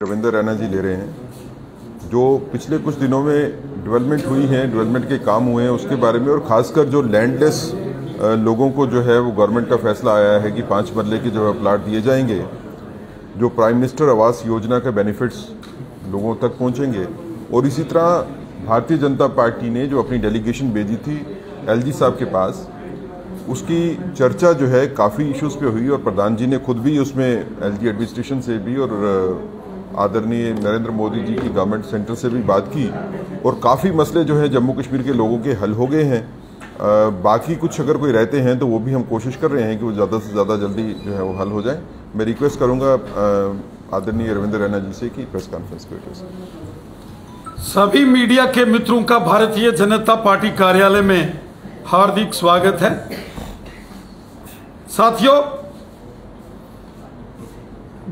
रविंद्र रैना जी ले रहे हैं। जो पिछले कुछ दिनों में डेवलपमेंट हुई है, डेवलपमेंट के काम हुए हैं उसके बारे में, और ख़ासकर जो लैंडलेस लोगों को जो है वो गवर्नमेंट का फैसला आया है कि 5 मरले के जो है प्लाट दिए जाएंगे, जो प्राइम मिनिस्टर आवास योजना के बेनिफिट्स लोगों तक पहुंचेंगे। और इसी तरह भारतीय जनता पार्टी ने जो अपनी डेलीगेशन भेजी थी एलजी साहब के पास, उसकी चर्चा जो है काफ़ी इश्यूज़ पे हुई और प्रधान जी ने खुद भी उसमें एलजी एडमिनिस्ट्रेशन से भी और आदरणीय नरेंद्र मोदी जी की गवर्नमेंट सेंटर से भी बात की, और काफ़ी मसले जो है जम्मू कश्मीर के लोगों के हल हो गए हैं। बाकी कुछ अगर कोई रहते हैं तो वो भी हम कोशिश कर रहे हैं कि वो ज़्यादा से ज़्यादा जल्दी जो है वो हल हो जाए। मैं रिक्वेस्ट करूँगा आदरणीय रविंद्र रैना जी से कि प्रेस कॉन्फ्रेंस को सभी मीडिया के मित्रों का भारतीय जनता पार्टी कार्यालय में हार्दिक स्वागत है। साथियों,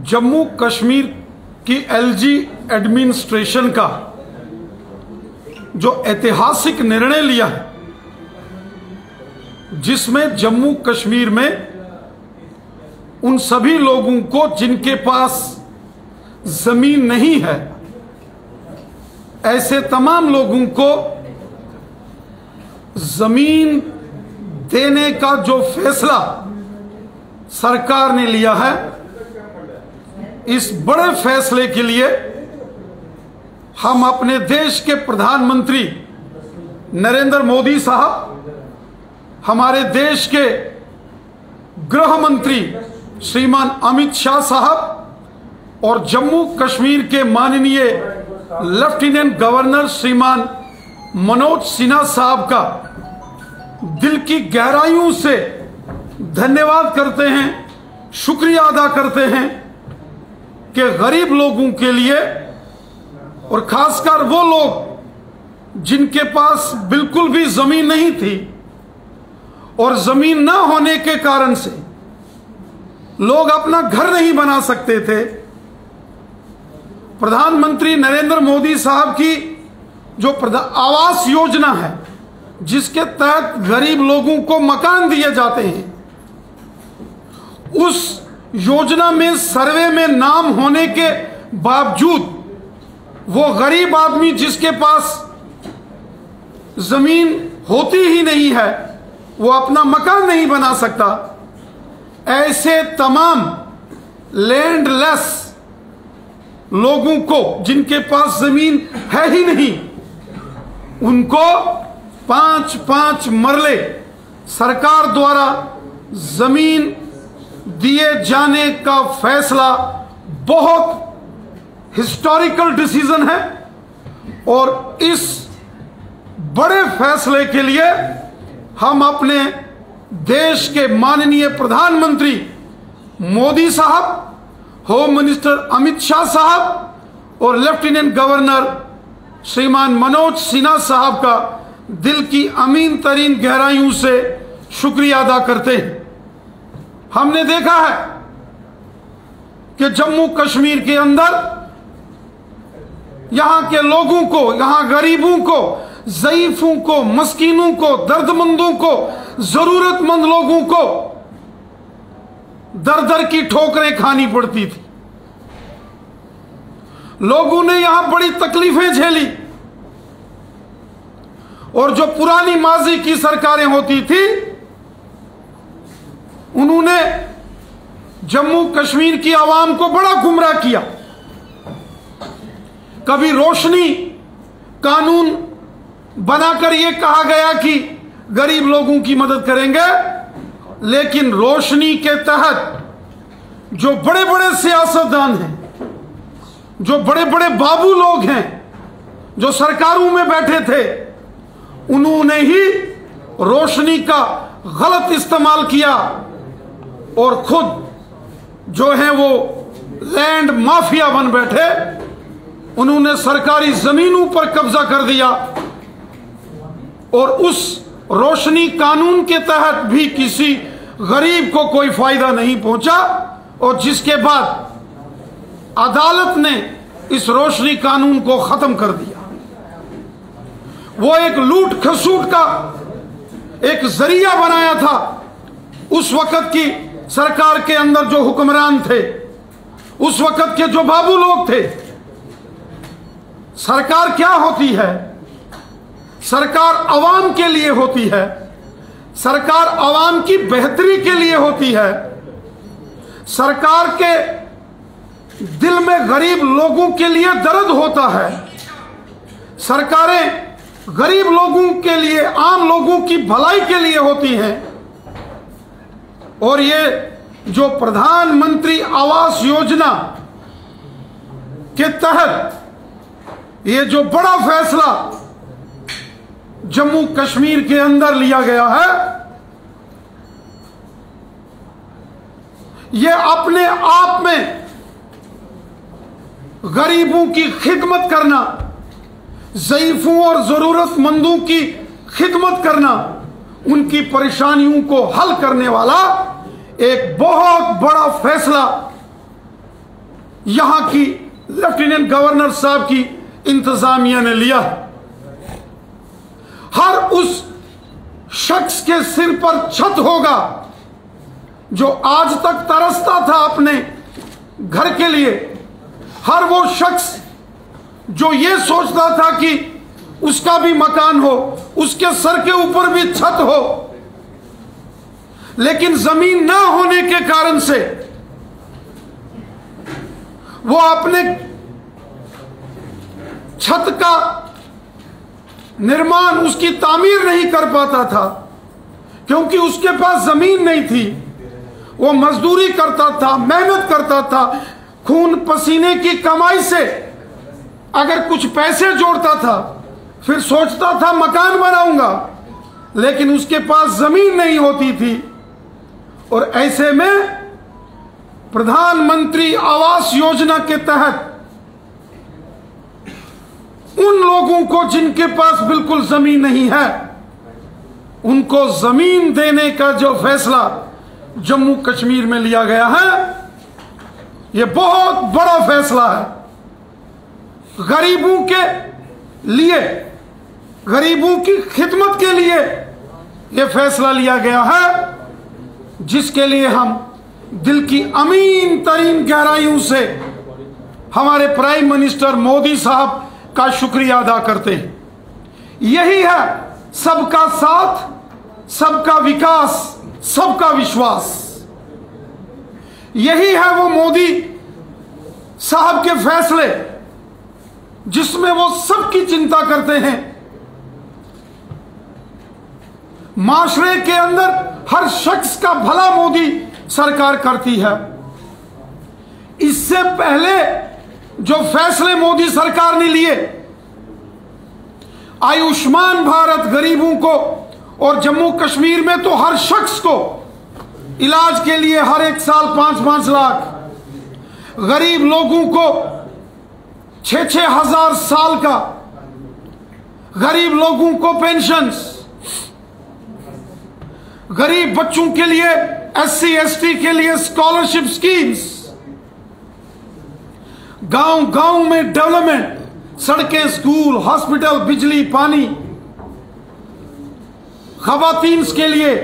जम्मू कश्मीर की एलजी एडमिनिस्ट्रेशन का जो ऐतिहासिक निर्णय लिया है, जिसमें जम्मू कश्मीर में उन सभी लोगों को जिनके पास जमीन नहीं है, ऐसे तमाम लोगों को जमीन देने का जो फैसला सरकार ने लिया है, इस बड़े फैसले के लिए हम अपने देश के प्रधानमंत्री नरेंद्र मोदी साहब, हमारे देश के गृह मंत्री श्रीमान अमित शाह साहब और जम्मू कश्मीर के माननीय लेफ्टिनेंट गवर्नर श्रीमान मनोज सिन्हा साहब का दिल की गहराइयों से धन्यवाद करते हैं, शुक्रिया अदा करते हैं कि गरीब लोगों के लिए, और खासकर वो लोग जिनके पास बिल्कुल भी जमीन नहीं थी और जमीन ना होने के कारण से लोग अपना घर नहीं बना सकते थे, प्रधानमंत्री नरेंद्र मोदी साहब की जो आवास योजना है, जिसके तहत गरीब लोगों को मकान दिए जाते हैं, उस योजना में सर्वे में नाम होने के बावजूद वो गरीब आदमी जिसके पास जमीन होती ही नहीं है, वो अपना मकान नहीं बना सकता। ऐसे तमाम लैंडलेस लोगों को जिनके पास जमीन है ही नहीं, उनको 5-5 मरले सरकार द्वारा जमीन दिए जाने का फैसला बहुत हिस्टोरिकल डिसीजन है। और इस बड़े फैसले के लिए हम अपने देश के माननीय प्रधानमंत्री मोदी साहब, होम मिनिस्टर अमित शाह साहब और लेफ्टिनेंट गवर्नर श्रीमान मनोज सिन्हा साहब का दिल की अमीन तरीन गहराइयों से शुक्रिया अदा करते हैं। हमने देखा है कि जम्मू कश्मीर के अंदर यहां के लोगों को, यहां गरीबों को, ज़ईफों को, मस्कीनों को, दर्दमंदों को, जरूरतमंद लोगों को दर दर की ठोकरें खानी पड़ती थी। लोगों ने यहां बड़ी तकलीफें झेली, और जो पुरानी माजी की सरकारें होती थी, उन्होंने जम्मू कश्मीर की आवाम को बड़ा गुमराह किया। कभी रोशनी कानून बनाकर यह कहा गया कि गरीब लोगों की मदद करेंगे, लेकिन रोशनी के तहत जो बड़े बड़े सियासतदान हैं, जो बड़े बड़े बाबू लोग हैं, जो सरकारों में बैठे थे, उन्होंने ही रोशनी का गलत इस्तेमाल किया और खुद जो है वो लैंड माफिया बन बैठे। उन्होंने सरकारी जमीनों पर कब्जा कर दिया, और उस रोशनी कानून के तहत भी किसी गरीब को कोई फायदा नहीं पहुंचा, और जिसके बाद अदालत ने इस रोशनी कानून को खत्म कर दिया। वो एक लूट खसूट का एक जरिया बनाया था उस वक्त की सरकार के अंदर जो हुक्मरान थे, उस वक्त के जो बाबू लोग थे, सरकार क्या होती है? सरकार आवाम के लिए होती है, सरकार आवाम की बेहतरी के लिए होती है, सरकार के दिल में गरीब लोगों के लिए दर्द होता है, सरकारें गरीब लोगों के लिए, आम लोगों की भलाई के लिए होती हैं। और ये जो प्रधानमंत्री आवास योजना के तहत ये जो बड़ा फैसला जम्मू कश्मीर के अंदर लिया गया है, ये अपने आप में गरीबों की खिदमत करना, ज़ईफों और ज़रूरतमंदों की खिदमत करना, उनकी परेशानियों को हल करने वाला एक बहुत बड़ा फैसला यहां की लेफ्टिनेंट गवर्नर साहब की इंतजामिया ने लिया। हर उस शख्स के सिर पर छत होगा जो आज तक तरसता था अपने घर के लिए, हर वो शख्स जो ये सोचता था कि उसका भी मकान हो, उसके सर के ऊपर भी छत हो, लेकिन जमीन ना होने के कारण से वो अपने छत का निर्माण, उसकी तामीर नहीं कर पाता था, क्योंकि उसके पास जमीन नहीं थी। वो मजदूरी करता था, मेहनत करता था, खून पसीने की कमाई से अगर कुछ पैसे जोड़ता था, फिर सोचता था मकान बनाऊंगा, लेकिन उसके पास जमीन नहीं होती थी। और ऐसे में प्रधानमंत्री आवास योजना के तहत उन लोगों को जिनके पास बिल्कुल जमीन नहीं है, उनको जमीन देने का जो फैसला जम्मू कश्मीर में लिया गया है, यह बहुत बड़ा फैसला है। गरीबों के लिए, गरीबों की खिदमत के लिए यह फैसला लिया गया है, जिसके लिए हम दिल की अमीन तरीन गहराइयों से हमारे प्राइम मिनिस्टर मोदी साहब का शुक्रिया अदा करते हैं। यही है सबका साथ, सबका विकास, सबका विश्वास। यही है वो मोदी साहब के फैसले जिसमें वो सबकी चिंता करते हैं। माशरे के अंदर हर शख्स का भला मोदी सरकार करती है। इससे पहले जो फैसले मोदी सरकार ने लिए, आयुष्मान भारत गरीबों को, और जम्मू कश्मीर में तो हर शख्स को इलाज के लिए हर एक साल 5-5 लाख, गरीब लोगों को 6-6 हजार साल का, गरीब लोगों को पेंशन्स, गरीब बच्चों के लिए SC/ST के लिए स्कॉलरशिप स्कीम्स, गांव गांव में डेवलपमेंट, सड़कें, स्कूल, हॉस्पिटल, बिजली, पानी, खवातीन के लिए,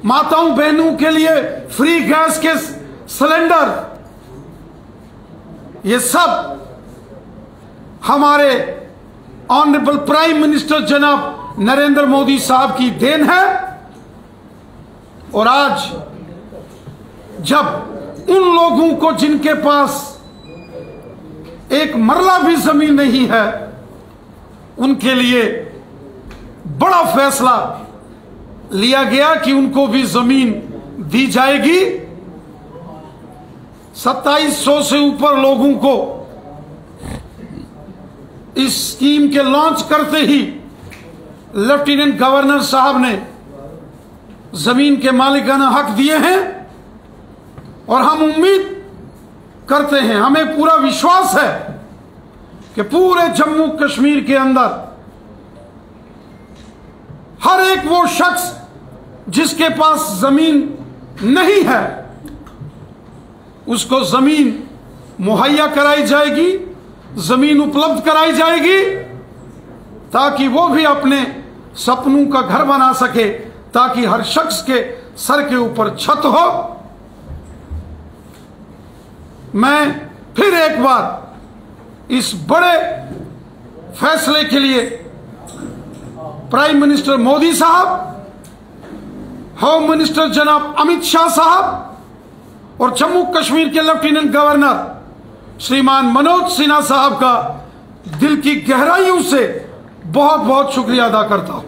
माताओं बहनों के लिए फ्री गैस के सिलेंडर, ये सब हमारे ऑनरेबल प्राइम मिनिस्टर जनाब नरेंद्र मोदी साहब की देन है। और आज जब उन लोगों को जिनके पास एक मरला भी जमीन नहीं है, उनके लिए बड़ा फैसला लिया गया कि उनको भी जमीन दी जाएगी। 2700 से ऊपर लोगों को इस स्कीम के लॉन्च करते ही लेफ्टिनेंट गवर्नर साहब ने जमीन के मालिकाना हक दिए हैं। और हम उम्मीद करते हैं, हमें पूरा विश्वास है कि पूरे जम्मू कश्मीर के अंदर हर एक वो शख्स जिसके पास जमीन नहीं है, उसको जमीन मुहैया कराई जाएगी, जमीन उपलब्ध कराई जाएगी, ताकि वो भी अपने सपनों का घर बना सके, ताकि हर शख्स के सर के ऊपर छत हो। मैं फिर एक बार इस बड़े फैसले के लिए प्राइम मिनिस्टर मोदी साहब, होम मिनिस्टर जनाब अमित शाह साहब और जम्मू कश्मीर के लेफ्टिनेंट गवर्नर श्रीमान मनोज सिन्हा साहब का दिल की गहराइयों से बहुत बहुत शुक्रिया अदा करता हूं।